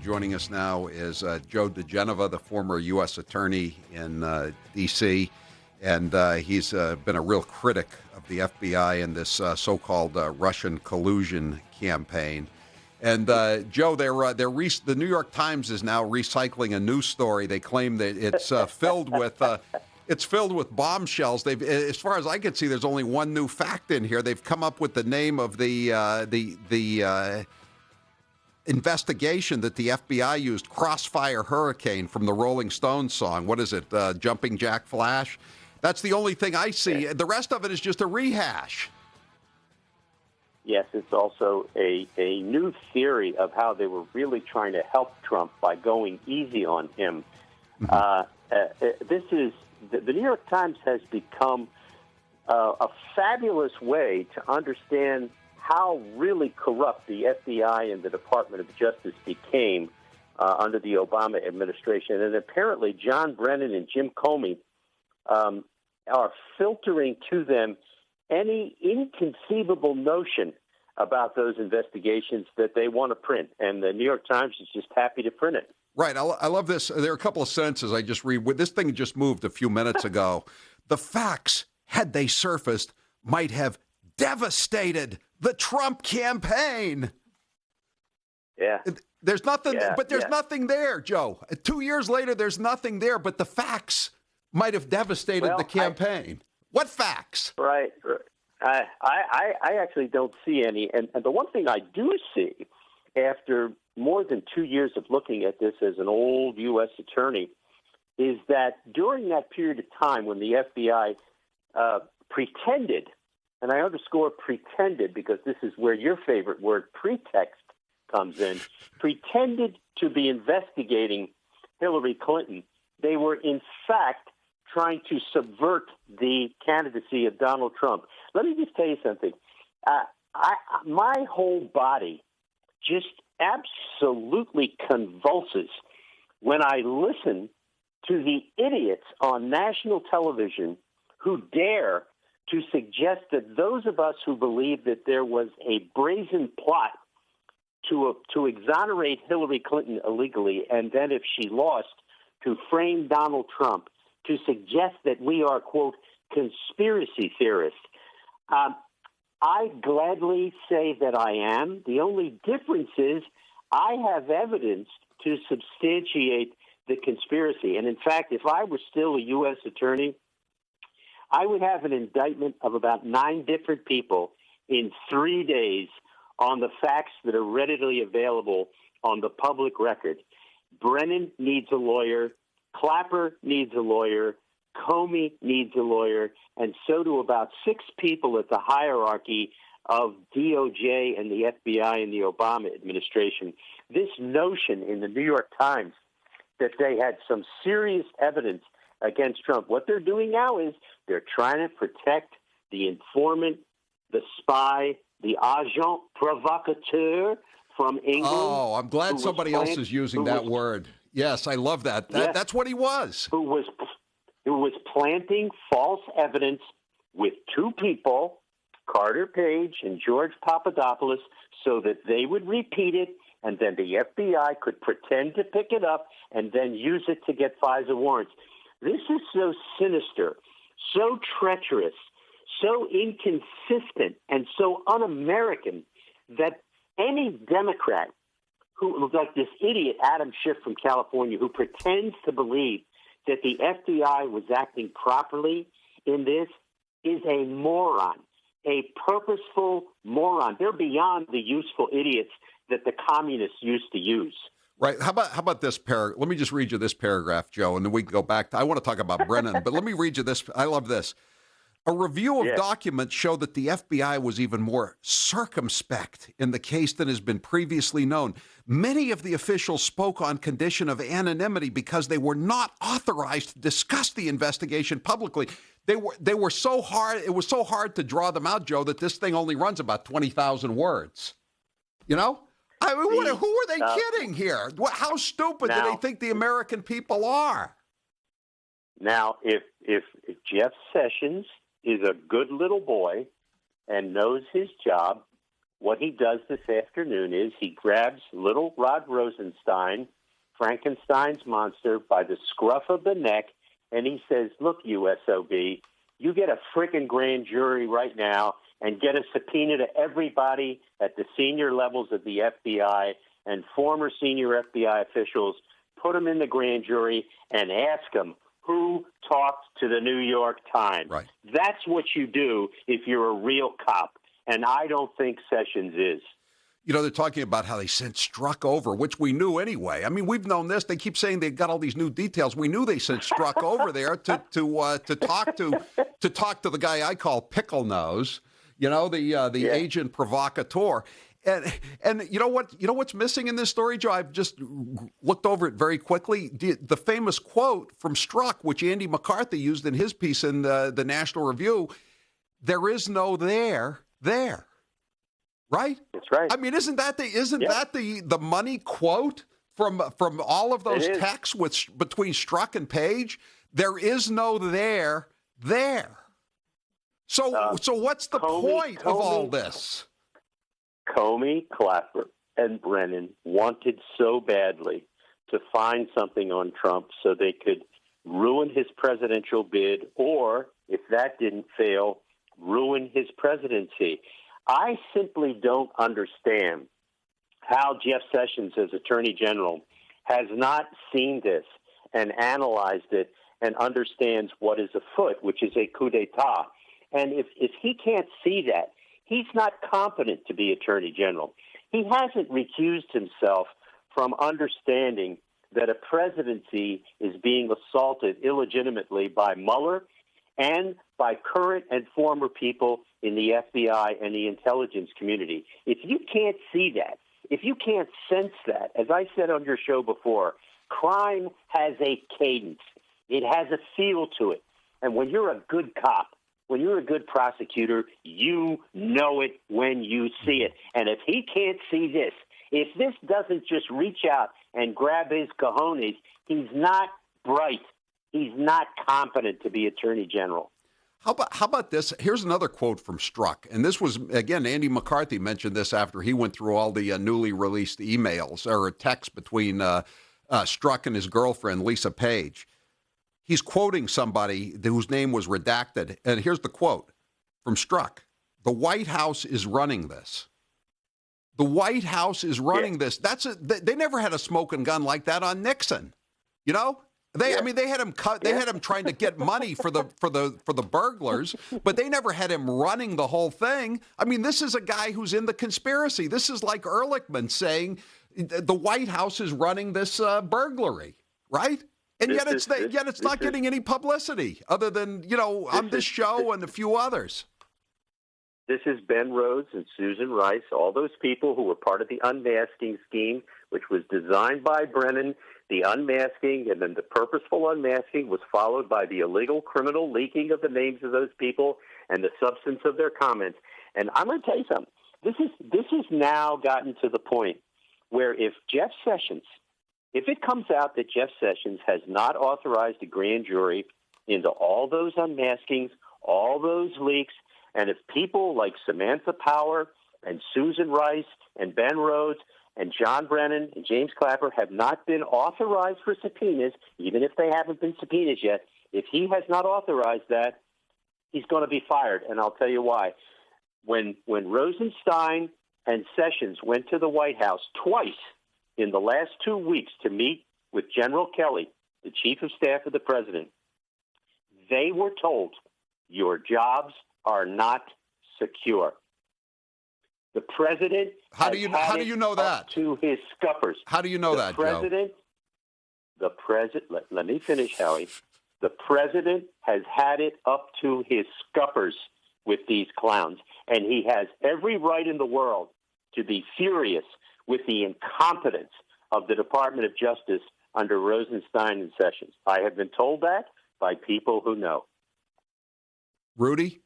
Joining us now is Joe diGenova, the former U.S. attorney in D.C., and he's been a real critic of the FBI and this so-called Russian collusion campaign. And Joe, the New York Times is now recycling a news story. They claim that it's filled with bombshells. As far as I can see, there's only one new fact in here. They've come up with the name of the investigation that the FBI used, Crossfire Hurricane, from the Rolling Stones song. What is it, Jumping Jack Flash? That's the only thing I see. The rest of it is just a rehash. Yes, it's also a new theory of how they were really trying to help Trump by going easy on him. The New York Times has become a fabulous way to understand how really corrupt the FBI and the Department of Justice became under the Obama administration. And apparently John Brennan and Jim Comey are filtering to them any inconceivable notion about those investigations that they want to print. And the New York Times is just happy to print it. Right. I love this. There are a couple of sentences I just read. This thing just moved a few minutes ago. The facts, had they surfaced, might have devastated the Trump campaign. Yeah. There's nothing, but there's nothing there, Joe. 2 years later, there's nothing there, but the facts might have devastated the campaign. What facts? Right. I actually don't see any. And the one thing I do see, after more than 2 years of looking at this as an old U.S. attorney, is that during that period of time when the FBI pretended, and I underscore pretended because this is where your favorite word, pretext, comes in, pretended to be investigating Hillary Clinton, they were in fact trying to subvert the candidacy of Donald Trump. Let me just tell you something. My whole body just absolutely convulses when I listen to the idiots on national television who dare to suggest that those of us who believe that there was a brazen plot to exonerate Hillary Clinton illegally, and then if she lost, to frame Donald Trump, to suggest that we are, quote, conspiracy theorists. I gladly say that I am. The only difference is I have evidence to substantiate the conspiracy. And in fact, if I were still a U.S. attorney, I would have an indictment of about 9 different people in 3 days on the facts that are readily available on the public record. Brennan needs a lawyer. Clapper needs a lawyer. Comey needs a lawyer. And so do about 6 people at the hierarchy of DOJ and the FBI and the Obama administration. This notion in the New York Times that they had some serious evidence against Trump, what they're doing now is they're trying to protect the informant, the spy, the agent provocateur from England. Oh, I'm glad somebody else is using that word. Yes, I love that. That's what he was. Who was planting false evidence with 2 people, Carter Page and George Papadopoulos, so that they would repeat it, and then the FBI could pretend to pick it up and then use it to get FISA warrants. This is so sinister, so treacherous, so inconsistent, and so un-American that any Democrat who, like this idiot Adam Schiff from California, who pretends to believe that the FBI was acting properly in this, is a moron, a purposeful moron. They're beyond the useful idiots that the communists used to use. Right. How about this paragraph? Let me just read you this paragraph, Joe, and then we can go back to, I want to talk about Brennan, but let me read you this. I love this. A review of documents showed that the FBI was even more circumspect in the case than has been previously known. Many of the officials spoke on condition of anonymity because they were not authorized to discuss the investigation publicly. They were so hard. It was so hard to draw them out, Joe, that this thing only runs about 20,000 words. You know? I mean, who are they kidding here? How stupid do they think the American people are? Now, if Jeff Sessions is a good little boy and knows his job, what he does this afternoon is he grabs little Rod Rosenstein, Frankenstein's monster, by the scruff of the neck, and he says, look, USOB, you get a frickin' grand jury right now and get a subpoena to everybody at the senior levels of the FBI and former senior FBI officials, put them in the grand jury and ask them who talked to the New York Times. Right. That's what you do if you're a real cop, and I don't think Sessions is. You know, they're talking about how they sent Strzok over, which we knew anyway. I mean, we've known this. They keep saying they got all these new details. We knew they sent Strzok over there to talk to the guy I call Pickle Nose. You know, the agent provocateur. And you know what? You know what's missing in this story, Joe? I've just looked over it very quickly. The famous quote from Strzok, which Andy McCarthy used in his piece in the National Review: "There is no there." Right? That's right. I mean, isn't that the money quote from all of those texts between Strzok and Page? There is no there. So what's the point of all this? Comey, Clapper, and Brennan wanted so badly to find something on Trump so they could ruin his presidential bid, or, if that didn't fail, ruin his presidency. I simply don't understand how Jeff Sessions, as Attorney General, has not seen this and analyzed it and understands what is afoot, which is a coup d'etat. And if he can't see that, he's not competent to be Attorney General. He hasn't recused himself from understanding that a presidency is being assaulted illegitimately by Mueller and by current and former people in the FBI and the intelligence community. If you can't see that, if you can't sense that, as I said on your show before, crime has a cadence. It has a feel to it. And when you're a good cop, when you're a good prosecutor, you know it when you see it. And if he can't see this, if this doesn't just reach out and grab his cojones, he's not bright. He's not competent to be Attorney General. How about this? Here's another quote from Strzok. And this was, again, Andy McCarthy mentioned this after he went through all the newly released emails or texts between Strzok and his girlfriend, Lisa Page. He's quoting somebody whose name was redacted. And here's the quote from Strzok. The White House is running this. The White House is running this. They never had a smoking gun like that on Nixon. You know? I mean, they had him They had him trying to get money for the burglars, but they never had him running the whole thing. I mean, this is a guy who's in the conspiracy. This is like Ehrlichman saying the White House is running this burglary, right? And yet it's not getting any publicity other than on this show and a few others. This is Ben Rhodes and Susan Rice, all those people who were part of the unmasking scheme, which was designed by Brennan. The unmasking and then the purposeful unmasking was followed by the illegal criminal leaking of the names of those people and the substance of their comments. And I'm going to tell you something. This has now gotten to the point where if it comes out that Jeff Sessions has not authorized a grand jury into all those unmaskings, all those leaks, and if people like Samantha Power and Susan Rice and Ben Rhodes and John Brennan and James Clapper have not been authorized for subpoenas, even if they haven't been subpoenas yet, if he has not authorized that, he's going to be fired. And I'll tell you why. When Rosenstein and Sessions went to the White House twice in the last 2 weeks to meet with General Kelly, the chief of staff of the president, they were told, your jobs are not secure. The president How do you know that? To his scuppers. How do you know that, Joe? The president. Let me finish, Howie. The president has had it up to his scuppers with these clowns, and he has every right in the world to be furious with the incompetence of the Department of Justice under Rosenstein and Sessions. I have been told that by people who know. Rudy?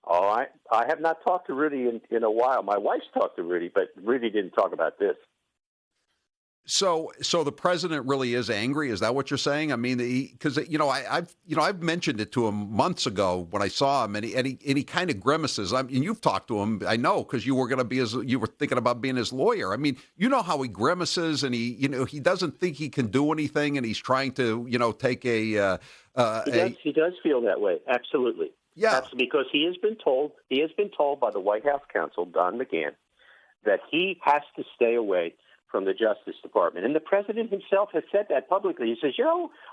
Oh, I have not talked to Rudy in a while. My wife's talked to Rudy, but Rudy didn't talk about this. So the president really is angry. Is that what you're saying? I mean, because I've mentioned it to him months ago when I saw him, and he kind of grimaces. And you've talked to him, I know, because you were thinking about being his lawyer. I mean, you know how he grimaces, and he doesn't think he can do anything, and he's trying to take a. He does feel that way. Absolutely. Yeah. That's because he has been told by the White House counsel, Don McGahn, that he has to stay away from the Justice Department. And the president himself has said that publicly. He says,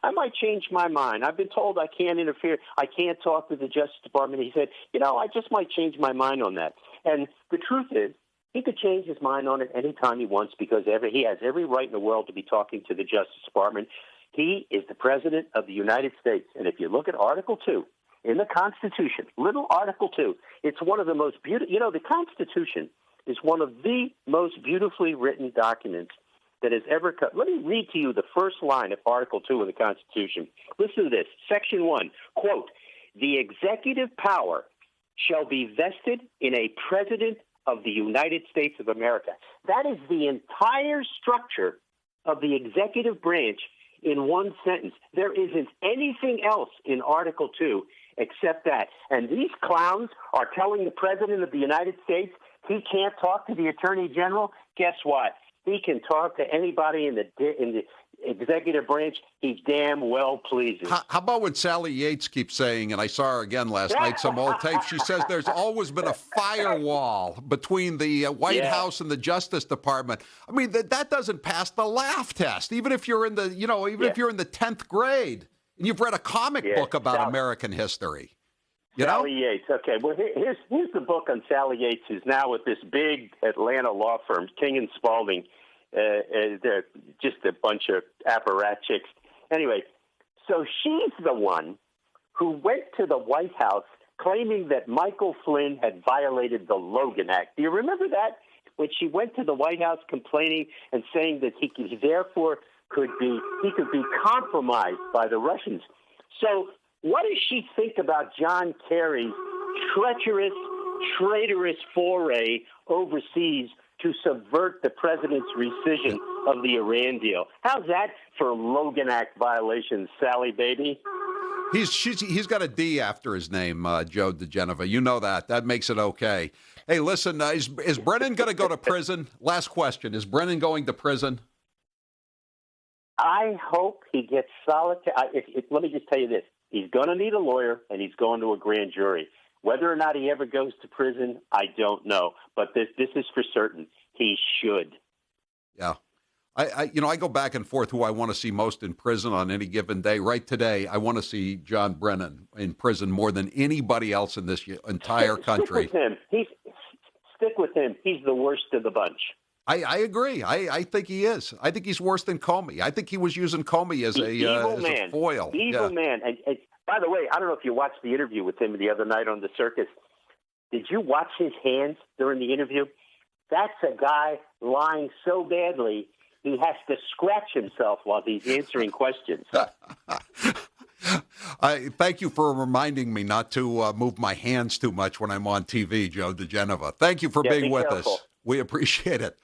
I might change my mind. I've been told I can't interfere. I can't talk to the Justice Department. He said, I just might change my mind on that. And the truth is, he could change his mind on it anytime he wants because he has every right in the world to be talking to the Justice Department. He is the president of the United States. And if you look at Article 2 in the Constitution, little Article 2, it's one of the most beautiful. The Constitution is one of the most beautifully written documents that has ever come. Let me read to you the first line of Article 2 of the Constitution. Listen to this. Section 1, quote, "The executive power shall be vested in a president of the United States of America." That is the entire structure of the executive branch in one sentence. There isn't anything else in Article 2 except that. And these clowns are telling the president of the United States he can't talk to the attorney general. Guess what? He can talk to anybody in the executive branch he damn well pleases. How about when Sally Yates keeps saying, and I saw her again last night, some old tape, she says there's always been a firewall between the White House and the Justice Department. I mean, that doesn't pass the laugh test, even if you're in the, if you're in the 10th grade and you've read a comic book about American history. Sally Yates. Okay, well, here's the book on Sally Yates, who's now with this big Atlanta law firm, King and Spalding. They're just a bunch of apparatchiks. Anyway, so she's the one who went to the White House claiming that Michael Flynn had violated the Logan Act. Do you remember that? When she went to the White House complaining and saying that he could be compromised by the Russians. So what does she think about John Kerry's treacherous, traitorous foray overseas to subvert the president's rescission of the Iran deal? How's that for Logan Act violations, Sally baby? He's got a D after his name, Joe diGenova. You know that. That makes it okay. Hey, listen, is Brennan going to go to prison? Last question. Is Brennan going to prison? I hope he gets solitary. Let me just tell you this. He's going to need a lawyer, and he's going to a grand jury. Whether or not he ever goes to prison, I don't know. But this is for certain. He should. Yeah. I go back and forth who I want to see most in prison on any given day. Right today, I want to see John Brennan in prison more than anybody else in this entire country. Stick with him. He's the worst of the bunch. I agree. I think he is. I think he's worse than Comey. I think he was using Comey as a foil. Evil man. And by the way, I don't know if you watched the interview with him the other night on the circus. Did you watch his hands during the interview? That's a guy lying so badly he has to scratch himself while he's answering questions. I thank you for reminding me not to move my hands too much when I'm on TV, Joe diGenova. Thank you for being with us. We appreciate it.